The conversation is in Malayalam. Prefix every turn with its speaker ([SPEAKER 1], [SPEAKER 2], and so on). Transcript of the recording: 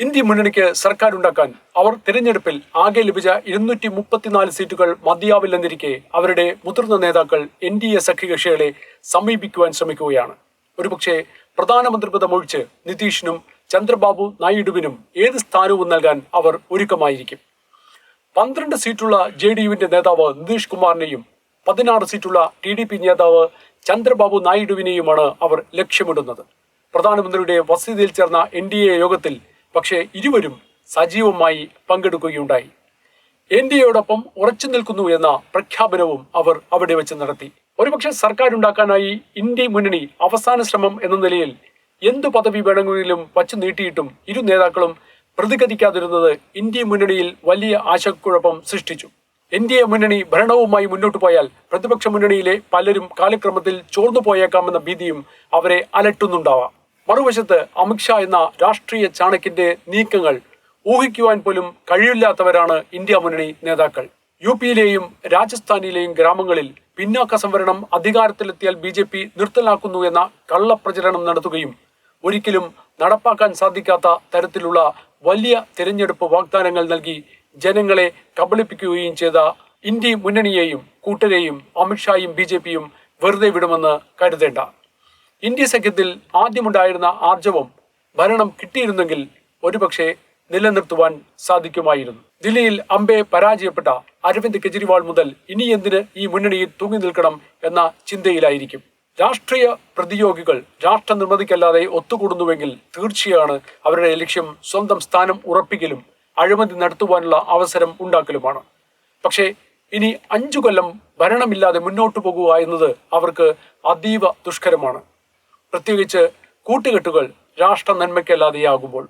[SPEAKER 1] ഇന്ത്യ മുന്നണിക്ക് സർക്കാരുണ്ടാക്കാൻ അവർ തിരഞ്ഞെടുപ്പിൽ ആകെ ലഭിച്ച 234 സീറ്റുകൾ മതിയാവില്ലെന്നിരിക്കെ അവരുടെ മുതിർന്ന നേതാക്കൾ NDA സഖ്യകക്ഷികളെ സമീപിക്കുവാൻ ശ്രമിക്കുകയാണ്. ഒരുപക്ഷെ പ്രധാനമന്ത്രി പദം ഒഴിച്ച് നിതീഷിനും ചന്ദ്രബാബു നായിഡുവിനും ഏത് സ്ഥാനവും നൽകാൻ അവർ ഒരുക്കമായിരിക്കും. 12 സീറ്റുള്ള JDUവിന്റെ നേതാവ് നിതീഷ് കുമാറിനെയും 16 സീറ്റുള്ള TDP നേതാവ് ചന്ദ്രബാബു നായിഡുവിനെയുമാണ് അവർ ലക്ഷ്യമിടുന്നത്. പ്രധാനമന്ത്രിയുടെ വസതിയിൽ ചേർന്ന NDA യോഗത്തിൽ പക്ഷേ ഇരുവരും സജീവമായി പങ്കെടുക്കുകയുണ്ടായി. NDAയോടൊപ്പം ഉറച്ചു നിൽക്കുന്നു എന്ന പ്രഖ്യാപനവും അവർ അവിടെ വെച്ച് നടത്തി. ഒരുപക്ഷെ സർക്കാരുണ്ടാക്കാനായി ഇന്ത്യ മുന്നണി അവസാന ശ്രമം എന്ന നിലയിൽ എന്തു പദവി വേണമെങ്കിലും വച്ചു നീട്ടിയിട്ടും ഇരു നേതാക്കളും പ്രതികരിക്കാതിരുന്നത് ഇന്ത്യ മുന്നണിയിൽ വലിയ ആശയക്കുഴപ്പം സൃഷ്ടിച്ചു. NDA മുന്നണി ഭരണവുമായി മുന്നോട്ടു പോയാൽ പ്രതിപക്ഷ മുന്നണിയിലെ പലരും കാലക്രമത്തിൽ ചോർന്നു പോയേക്കാമെന്ന ഭീതിയും അവരെ അലട്ടുന്നുണ്ടാവാം. മറുവശത്ത് അമിത്ഷാ എന്ന രാഷ്ട്രീയ ചാണക്യന്റെ നീക്കങ്ങൾ ഊഹിക്കുവാൻ പോലും കഴിയില്ലാത്തവരാണ് ഇന്ത്യ മുന്നണി നേതാക്കൾ. UPയിലെയും രാജസ്ഥാനിലെയും ഗ്രാമങ്ങളിൽ പിന്നാക്ക സംവരണം അധികാരത്തിലെത്തിയാൽ BJP നിർത്തലാക്കുന്നു എന്ന കള്ളപ്രചരണം നടത്തുകയും ഒരിക്കലും നടപ്പാക്കാൻ സാധിക്കാത്ത തരത്തിലുള്ള വലിയ തിരഞ്ഞെടുപ്പ് വാഗ്ദാനങ്ങൾ നൽകി ജനങ്ങളെ കബളിപ്പിക്കുകയും ചെയ്ത ഇന്ത്യ മുന്നണിയെയും കൂട്ടരെയും അമിത്ഷായും BJPയും വെറുതെ വിടുമെന്ന് കരുതേണ്ട. ഇന്ത്യ സഖ്യത്തിൽ ആദ്യമുണ്ടായിരുന്ന ആർജവം ഭരണം കിട്ടിയിരുന്നെങ്കിൽ ഒരുപക്ഷെ നിലനിർത്തുവാൻ സാധിക്കുമായിരുന്നു. ദില്ലിയിൽ അമ്പെ പരാജയപ്പെട്ട അരവിന്ദ് കെജ്രിവാൾ മുതൽ ഇനി എന്തിന് ഈ മുന്നണിയിൽ തൂങ്ങി നിൽക്കണം എന്ന ചിന്തയിലായിരിക്കും. രാഷ്ട്രീയ പ്രതിയോഗികൾ രാഷ്ട്ര നിർമ്മിതിക്കല്ലാതെ ഒത്തുകൂടുന്നുവെങ്കിൽ തീർച്ചയാണ് അവരുടെ ലക്ഷ്യം സ്വന്തം സ്ഥാനം ഉറപ്പിക്കലും അഴിമതി നടത്തുവാനുള്ള അവസരം ഉണ്ടാക്കലുമാണ്. പക്ഷേ ഇനി 5 കൊല്ലം ഭരണമില്ലാതെ മുന്നോട്ടു പോകുക എന്നത് അവർക്ക് അതീവ ദുഷ്കരമാണ്. പ്രത്യേകിച്ച് കൂട്ടുകെട്ടുകൾ രാഷ്ട്ര നന്മയ്ക്കല്ലാതെയാകുമ്പോൾ.